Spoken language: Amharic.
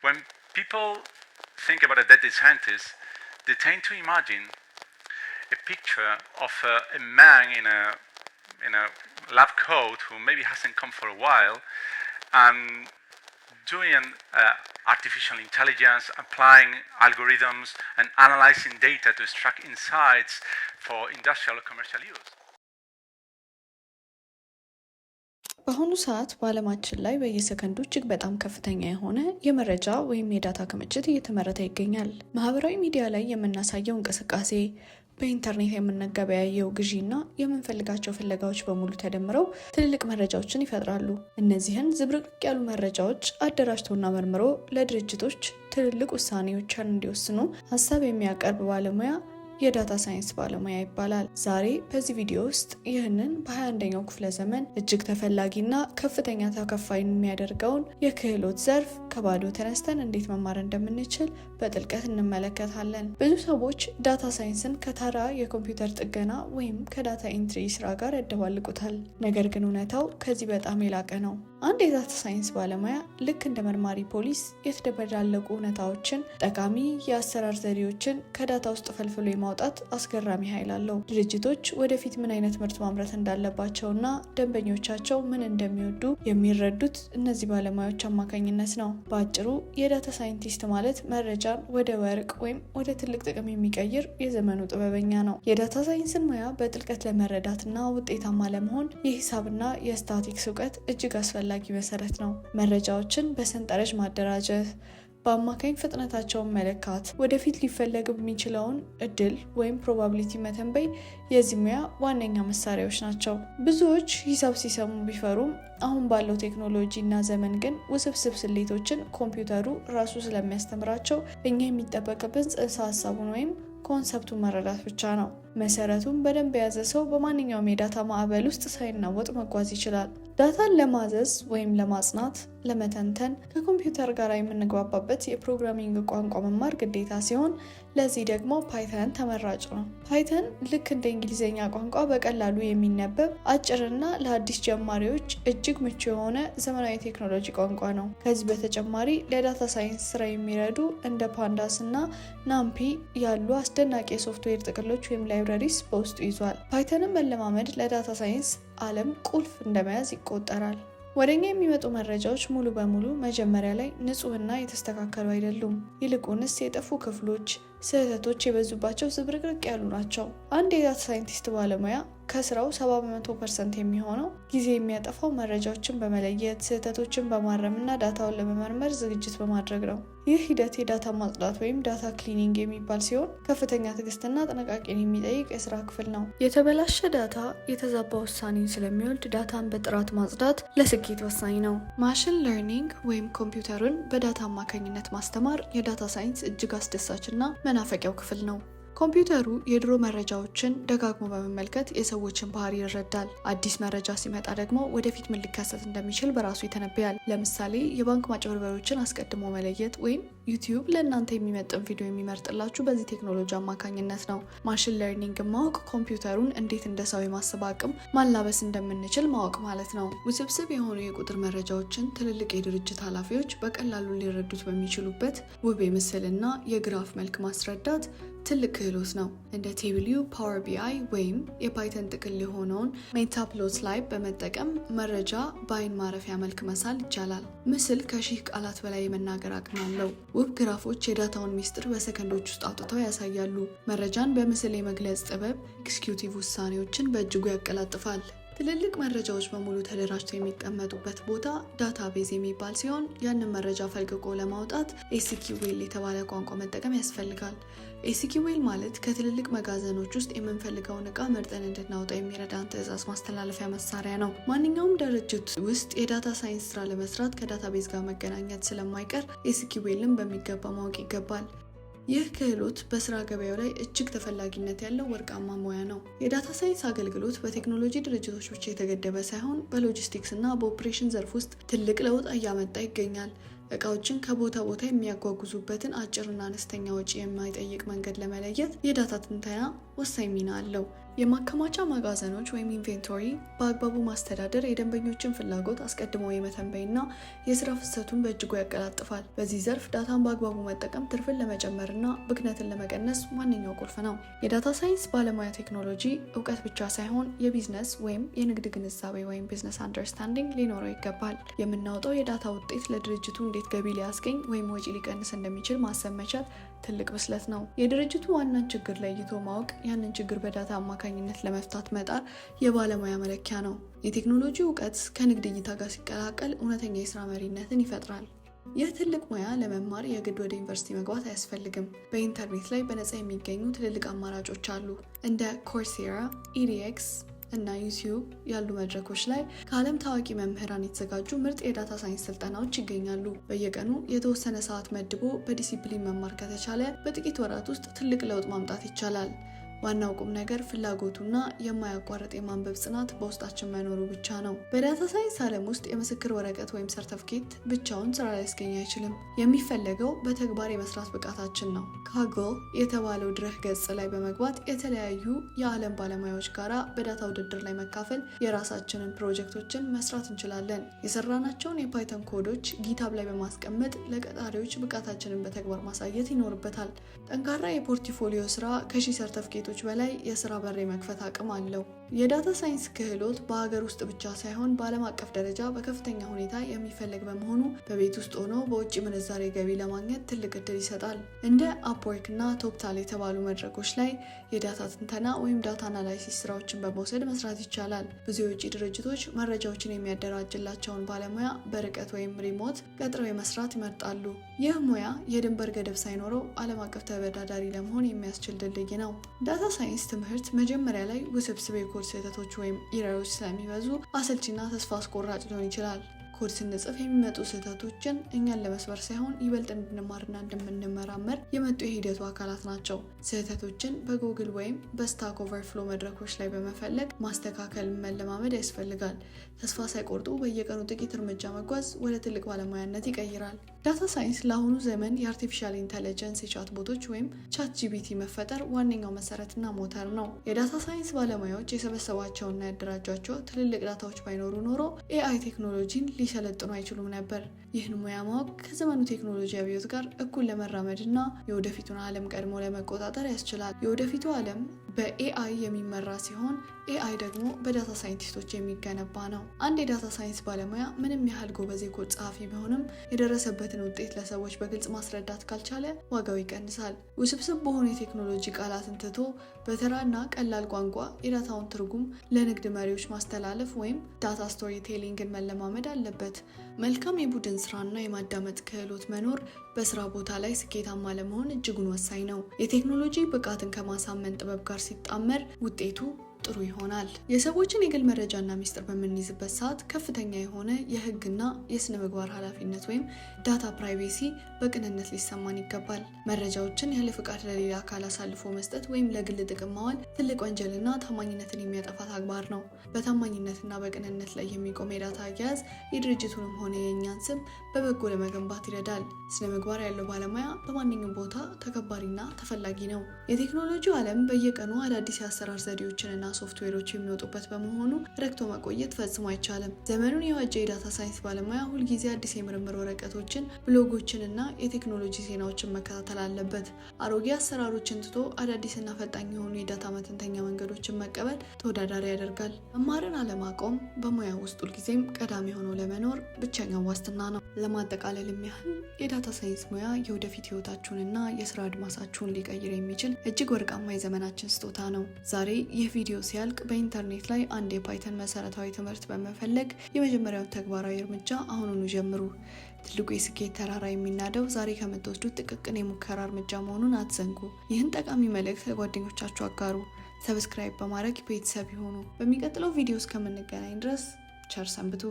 When people think about a data scientist, they tend to imagine a picture of a man in a lab coat who maybe hasn't come for a while and doing artificial intelligence, applying algorithms and analyzing data to extract insights for industrial or commercial use. በአሁኑ ሰዓት በዓለማችን ላይ በየሰከንዱ እጅግ በጣም ከፍተኛ የሆነ የመረጃ ወይም የዳታ ክምችት እየተመረተ ይገኛል። ማህበራዊ ሚዲያ ላይ የምናሳየው እንቅስቃሴ፣ በኢንተርኔት የምንገበያየው ግዢና የምንፈልጋቸው ፍለጋዎች በሙሉ ተደምረው ትልልቅ መረጃዎችን ይፈጥራሉ። እነዚህን ዝብርቅርቅ ያሉ መረጃዎች አደራጅቶና መርምሮ ለድርጅቶች ትልልቅ ውሳኔዎችን እንዲወስኑ ሀሳብ የሚያቀርብ ባለሙያ የዳታ ሳይንስ ባለሙያ ይባላል። ዛሬ በዚህ ቪዲዮ ውስጥ ይህንን በ21ኛው ክፍለ ዘመን እጅግ ተፈላጊና ከፍተኛ ተከፋይ የሚያደርገውን የክህሎት ዘርፍ ከባዶ ተነስተን እንዴት መማር እንደምንችል በጥልቀት እንመለከታለን። ብዙ ሰዎች ዳታ ሳይንስን ከተራ የኮምፒውተር ጥገና ወይም ከዳታ ኢንትሪ ስራ ጋር ያደባልቁታል። ነገር ግን እውነታው ከዚህ በጣም የላቀ ነው። አንድ የዳታ ሳይንስ ባለሙያ ልክ እንደ መርማሪ ፖሊስ የተደበላለቁ እውነታዎችን፣ ጠቃሚ የአሰራር ዘዴዎችን ከዳታ ውስጥ ፈልፍሎ የማውጣት አስገራሚ ኃይል አለው። ድርጅቶች ወደፊት ምን አይነት ምርት ማምረት እንዳለባቸውና ደንበኞቻቸው ምን እንደሚወዱ የሚረዱት እነዚህ ባለሙያዎች አማካኝነት ነው። በአጭሩ የዳታ ሳይንቲስት ማለት መረጃን ወደ ወርቅ ወይም ወደ ትልቅ ጥቅም የሚቀይር የዘመኑ ጥበበኛ ነው። የዳታ ሳይንስን ሙያ በጥልቀት ለመረዳትና ውጤታማ ለመሆን የሂሳብና የስታቲክስ እውቀት እጅግ አስፈላጊ መሰረት ነው። መረጃዎችን በሰንጠረዥ ማደራጀት፣ በአማካኝ ፍጥነታቸውን መለካት፣ ወደፊት ሊፈለግ የሚችለውን እድል ወይም ፕሮባቢሊቲ መተንበይ የዚህ ሙያ ዋነኛ መሳሪያዎች ናቸው። ብዙዎች ሂሳብ ሲሰሙ ቢፈሩም አሁን ባለው ቴክኖሎጂ እና ዘመን ግን ውስብስብ ስሌቶችን ኮምፒውተሩ ራሱ ስለሚያስተምራቸው እኛ የሚጠበቅብን ጽንሰ ሀሳቡን ወይም ኮንሰፕቱን መረዳት ብቻ ነው። መሰረቱን በደንብ የያዘ ሰው በማንኛውም የዳታ ማዕበል ውስጥ ሳይናወጥ መጓዝ ይችላል። ዳታን ለማዘዝ ወይም ለማጽናት፣ ለመተንተን ከኮምፒውተር ጋር የምንግባባበት የፕሮግራሚንግ ቋንቋ መማር ግዴታ ሲሆን ለዚህ ደግሞ ፓይተን ተመራጭ ነው። ፓይተን ልክ እንደ እንግሊዝኛ ቋንቋ በቀላሉ የሚነበብ አጭርና ለአዲስ ጀማሪዎች እጅግ ምቹ የሆነ ዘመናዊ ቴክኖሎጂ ቋንቋ ነው። ከዚህ በተጨማሪ ለዳታ ሳይንስ ስራ የሚረዱ እንደ ፓንዳስ እና ናምፒ ያሉ አስደናቂ የሶፍትዌር ጥቅሎች ወይም ላይብረሪስ በውስጡ ይዟል። ፓይተንን መለማመድ ለዳታ ሳይንስ ዓለም ቁልፍ እንደመያዝ ይቆጠራል። ወደኛ የሚመጡ መረጃዎች ሙሉ በሙሉ መጀመሪያ ላይ ንጹህና የተስተካከሉ አይደሉም። ይልቁንስ የጠፉ ክፍሎች፣ ስህተቶች የበዙባቸው ዝብርቅርቅ ያሉ ናቸው። አንድ የዳታ ሳይንቲስት ባለሙያ ከስራው 70% የሚሆነው ጊዜ የሚያጠፋው መረጃዎችን በመለየት ስህተቶችን በማረምና ዳታውን ለመመርመር ዝግጅት በማድረግ ነው። ይህ ሂደት የዳታ ማጽዳት ወይም ዳታ ክሊኒንግ የሚባል ሲሆን ከፍተኛ ትዕግስትና ጥንቃቄን የሚጠይቅ የስራ ክፍል ነው። የተበላሸ ዳታ የተዛባ ውሳኔን ስለሚወልድ ዳታን በጥራት ማጽዳት ለስኬት ወሳኝ ነው። ማሽን ለርኒንግ ወይም ኮምፒውተሩን በዳታ አማካኝነት ማስተማር የዳታ ሳይንስ እጅግ አስደሳችና መናፈቂያው ክፍል ነው። ኮምፒውተሩ የድሮ መረጃዎችን ደጋግሞ በመመልከት የሰዎችን ባህሪ ይረዳል። አዲስ መረጃ ሲመጣ ደግሞ ወደፊት ምን ሊከሰት እንደሚችል በራሱ ይተነብያል። ለምሳሌ የባንክ ማጭበርበሮችን አስቀድሞ መለየት ወይም ዩቲዩብ ለእናንተ የሚመጥን ቪዲዮ የሚመርጥላችሁ በዚህ ቴክኖሎጂ አማካኝነት ነው። ማሽን ለርኒንግ ማወቅ ኮምፒውተሩን እንዴት እንደ ሰው የማሰብ አቅም ማላበስ እንደምንችል ማወቅ ማለት ነው። ውስብስብ የሆኑ የቁጥር መረጃዎችን ትልልቅ የድርጅት ኃላፊዎች በቀላሉ ሊረዱት በሚችሉበት ውብ የምስልና የግራፍ መልክ ማስረዳት ትልቅ ክህሎት ነው። እንደ ቴብልዩ፣ ፓወር ቢአይ ወይም የፓይተን ጥቅል የሆነውን ሜታፕሎትላይብ በመጠቀም መረጃ በአይን ማረፊያ መልክ መሳል ይቻላል። ምስል ከ1000 ቃላት በላይ የመናገር አቅም አለው። ውብ ግራፎች የዳታውን ሚስጥር በሰከንዶች ውስጥ አውጥተው ያሳያሉ። መረጃን በምስል የመግለጽ ጥበብ ኤክስኪዩቲቭ ውሳኔዎችን በእጅጉ ያቀላጥፋል። ትልልቅ መረጃዎች በሙሉ ተደራጅተው የሚቀመጡበት ቦታ ዳታቤዝ የሚባል ሲሆን ያንን መረጃ ፈልቅቆ ለማውጣት ኤስኪዩኤል የተባለ ቋንቋ መጠቀም ያስፈልጋል። ኤስኪዩኤል ማለት ከትልልቅ መጋዘኖች ውስጥ የምንፈልገውን ዕቃ መርጠን እንድናወጣ የሚረዳን ትዕዛዝ ማስተላለፊያ መሳሪያ ነው። ማንኛውም ድርጅት ውስጥ የዳታ ሳይንስ ስራ ለመስራት ከዳታቤዝ ጋር መገናኘት ስለማይቀር ኤስኪዩኤልን በሚገባ ማወቅ ይገባል። ይህ ክህሎት በስራ ገበያው ላይ እጅግ ተፈላጊነት ያለው ወርቃማ ሙያ ነው። የዳታ ሳይንስ አገልግሎት በቴክኖሎጂ ድርጅቶች ብቻ የተገደበ ሳይሆን በሎጂስቲክስ እና በኦፕሬሽን ዘርፍ ውስጥ ትልቅ ለውጥ እያመጣ ይገኛል። እቃዎችን ከቦታ ቦታ የሚያጓጉዙበትን አጭርና አነስተኛ ወጪ የማይጠይቅ መንገድ ለመለየት የዳታ ትንተና ወሳኝ ሚና አለው። የማከማቻ መጋዘኖች ወይም ኢንቬንቶሪ በአግባቡ ማስተዳደር የደንበኞችን ፍላጎት አስቀድሞ የመተንበይና የስራ ፍሰቱን በእጅጉ ያቀላጥፋል። በዚህ ዘርፍ ዳታን በአግባቡ መጠቀም ትርፍን ለመጨመርና ብክነትን ለመቀነስ ዋነኛው ቁልፍ ነው። የዳታ ሳይንስ ባለሙያ ቴክኖሎጂ እውቀት ብቻ ሳይሆን የቢዝነስ ወይም የንግድ ግንዛቤ ወይም ቢዝነስ አንደርስታንዲንግ ሊኖረው ይገባል። የምናወጣው የዳታ ውጤት ለድርጅቱ እንዴት ገቢ ሊያስገኝ ወይም ወጪ ሊቀንስ እንደሚችል ማሰብ መቻል ትልቅ ብስለት ነው። የድርጅቱ ዋናን ችግር ለይቶ ማወቅ፣ ያንን ችግር በዳታ አማካኝነት ለመፍታት መጣር የባለሙያ መለኪያ ነው። የቴክኖሎጂ እውቀት ከንግድ እይታ ጋር ሲቀላቀል እውነተኛ የስራ መሪነትን ይፈጥራል። ይህ ትልቅ ሙያ ለመማር የግድ ወደ ዩኒቨርሲቲ መግባት አያስፈልግም። በኢንተርኔት ላይ በነፃ የሚገኙ ትልልቅ አማራጮች አሉ። እንደ ኮርሴራ፣ ኢዲኤክስ እና ዩቲዩብ ያሉ መድረኮች ላይ ከዓለም ታዋቂ መምህራን የተዘጋጁ ምርጥ የዳታ ሳይንስ ስልጠናዎች ይገኛሉ። በየቀኑ የተወሰነ ሰዓት መድቦ በዲሲፕሊን መማር ከተቻለ በጥቂት ወራት ውስጥ ትልቅ ለውጥ ማምጣት ይቻላል። ዋናው ቁም ነገር ፍላጎቱና የማያቋርጥ የማንበብ ጽናት በውስጣችን መኖሩ ብቻ ነው። በዳታ ሳይንስ ዓለም ውስጥ የምስክር ወረቀት ወይም ሰርተፍኬት ብቻውን ስራ ሊያስገኝ አይችልም። የሚፈለገው በተግባር የመስራት ብቃታችን ነው። ካግል የተባለው ድረ ገጽ ላይ በመግባት የተለያዩ የዓለም ባለሙያዎች ጋራ በዳታ ውድድር ላይ መካፈል የራሳችንን ፕሮጀክቶችን መስራት እንችላለን። የሰራናቸውን የፓይተን ኮዶች ጊታብ ላይ በማስቀመጥ ለቀጣሪዎች ብቃታችንን በተግባር ማሳየት ይኖርበታል። ጠንካራ የፖርትፎሊዮ ስራ ከሺህ ሰርተፍኬት በላይ የስራ በር የመክፈት አቅም አለው። የዳታ ሳይንስ ክህሎት በሀገር ውስጥ ብቻ ሳይሆን በዓለም አቀፍ ደረጃ በከፍተኛ ሁኔታ የሚፈለግ በመሆኑ በቤት ውስጥ ሆኖ በውጭ ምንዛሬ ገቢ ለማግኘት ትልቅ እድል ይሰጣል። እንደ አፕወርክ እና ቶፕታል የተባሉ መድረኮች ላይ የዳታ ትንተና ወይም ዳታ አናላይሲስ ስራዎችን በመውሰድ መስራት ይቻላል። ብዙ የውጭ ድርጅቶች መረጃዎችን የሚያደራጅላቸውን ባለሙያ በርቀት ወይም ሪሞት ቀጥረው የመስራት ይመርጣሉ። ይህ ሙያ የድንበር ገደብ ሳይኖረው ዓለም አቀፍ ተወዳዳሪ ለመሆን የሚያስችል ድልድይ ነው። ዳታ ሳይንስ ትምህርት መጀመሪያ ላይ ውስብስብ የኮድ ስህተቶች ወይም ኢረሮች ስለሚበዙ አሰልቺና ተስፋ አስቆራጭ ሊሆን ይችላል። ኮድ ስንጽፍ የሚመጡ ስህተቶችን እኛን ለመስበር ሳይሆን ይበልጥ እንድንማርና እንደምንመራመር የመጡ የሂደቱ አካላት ናቸው። ስህተቶችን በጉግል ወይም በስታክ ኦቨርፍሎ መድረኮች ላይ በመፈለግ ማስተካከል መለማመድ ያስፈልጋል። ተስፋ ሳይቆርጡ በየቀኑ ጥቂት እርምጃ መጓዝ ወደ ትልቅ ባለሙያነት ይቀይራል። ዳታ ሳይንስ ለአሁኑ ዘመን የአርቲፊሻል ኢንተለጀንስ የቻት ቦቶች ወይም ቻት ጂፒቲ መፈጠር ዋነኛው መሰረትና ሞተር ነው። የዳታ ሳይንስ ባለሙያዎች የሰበሰቧቸውና ያደራጇቸው ትልልቅ ዳታዎች ባይኖሩ ኖሮ ኤአይ ቴክኖሎጂን ሊሰለጥኑ አይችሉም ነበር። ይህን ሙያ ማወቅ ከዘመኑ ቴክኖሎጂ አብዮት ጋር እኩል ለመራመድና የወደፊቱን ዓለም ቀድሞ ለመቆጣጠር ያስችላል። የወደፊቱ ዓለም በኤአይ የሚመራ ሲሆን ኤአይ ደግሞ በዳታ ሳይንቲስቶች የሚገነባ ነው። አንድ የዳታ ሳይንስ ባለሙያ ምንም ያህል ጎበዝ የኮድ ጸሐፊ ቢሆንም የደረሰበትን ውጤት ለሰዎች በግልጽ ማስረዳት ካልቻለ ዋጋው ይቀንሳል። ውስብስብ በሆኑ የቴክኖሎጂ ቃላትን ትቶ በተራና ቀላል ቋንቋ የዳታውን ትርጉም ለንግድ መሪዎች ማስተላለፍ ወይም ዳታ ስቶሪ ቴሊንግን መለማመድ አለበት። መልካም የቡድን ስራና የማዳመጥ ክህሎት መኖር በስራ ቦታ ላይ ስኬታማ ለመሆን እጅጉን ወሳኝ ነው። የቴክኖሎጂ ብቃትን ከማሳመን ጥበብ ጋር ሲጣመር ውጤቱ ጥሩ ይሆናል። የሰዎችን የግል መረጃና ሚስጥር በምንይዝበት ሰዓት ከፍተኛ የሆነ የህግና የስነ ምግባር ኃላፊነት ወይም ዳታ ፕራይቬሲ በቅንነት ሊሰማን ይገባል። መረጃዎችን ያለ ፍቃድ ለሌላ አካል አሳልፎ መስጠት ወይም ለግል ጥቅም ማዋል ትልቅ ወንጀልና ታማኝነትን የሚያጠፋ ተግባር ነው። በታማኝነትና በቅንነት ላይ የሚቆም የዳታ አያያዝ የድርጅቱንም ሆነ የእኛን ስም በበጎ ለመገንባት ይረዳል። ስነ ምግባር ያለው ባለሙያ በማንኛውም ቦታ ተከባሪና ተፈላጊ ነው። የቴክኖሎጂው ዓለም በየቀኑ አዳዲስ የአሰራር ዘዴዎችንና ሶፍትዌሮች የሚወጡበት በመሆኑ ረክቶ መቆየት ፈጽሞ አይቻልም። ዘመኑን የዋጀ የዳታ ሳይንስ ባለሙያ ሁልጊዜ አዲስ የምርምር ወረቀቶችን፣ ብሎጎችን እና የቴክኖሎጂ ዜናዎችን መከታተል አለበት። አሮጌ አሰራሮችን ትቶ አዳዲስና ፈጣን የሆኑ የዳታ መተንተኛ መንገዶችን መቀበል ተወዳዳሪ ያደርጋል። መማርን አለማቆም በሙያ ውስጥ ሁልጊዜም ቀዳሚ ሆኖ ለመኖር ብቸኛው ዋስትና ነው። ለማጠቃለልም ያህል የዳታ ሳይንስ ሙያ የወደፊት ህይወታችሁንና የስራ አድማሳችሁን ሊቀይር የሚችል እጅግ ወርቃማ የዘመናችን ስጦታ ነው። ዛሬ ይህ ቪዲዮ ሲያልቅ በኢንተርኔት ላይ አንድ የፓይተን መሰረታዊ ትምህርት በመፈለግ የመጀመሪያውን ተግባራዊ እርምጃ አሁኑኑ ጀምሩ። ትልቁ የስኬት ተራራ የሚናደው ዛሬ ከምትወስዱት ጥቅቅን የሙከራ እርምጃ መሆኑን አትዘንጉ። ይህን ጠቃሚ መልእክት ለጓደኞቻችሁ አጋሩ። ሰብስክራይብ በማድረግ ቤተሰብ ይሁኑ። በሚቀጥለው ቪዲዮ እስከምንገናኝ ድረስ ቸር ሰንብቱ።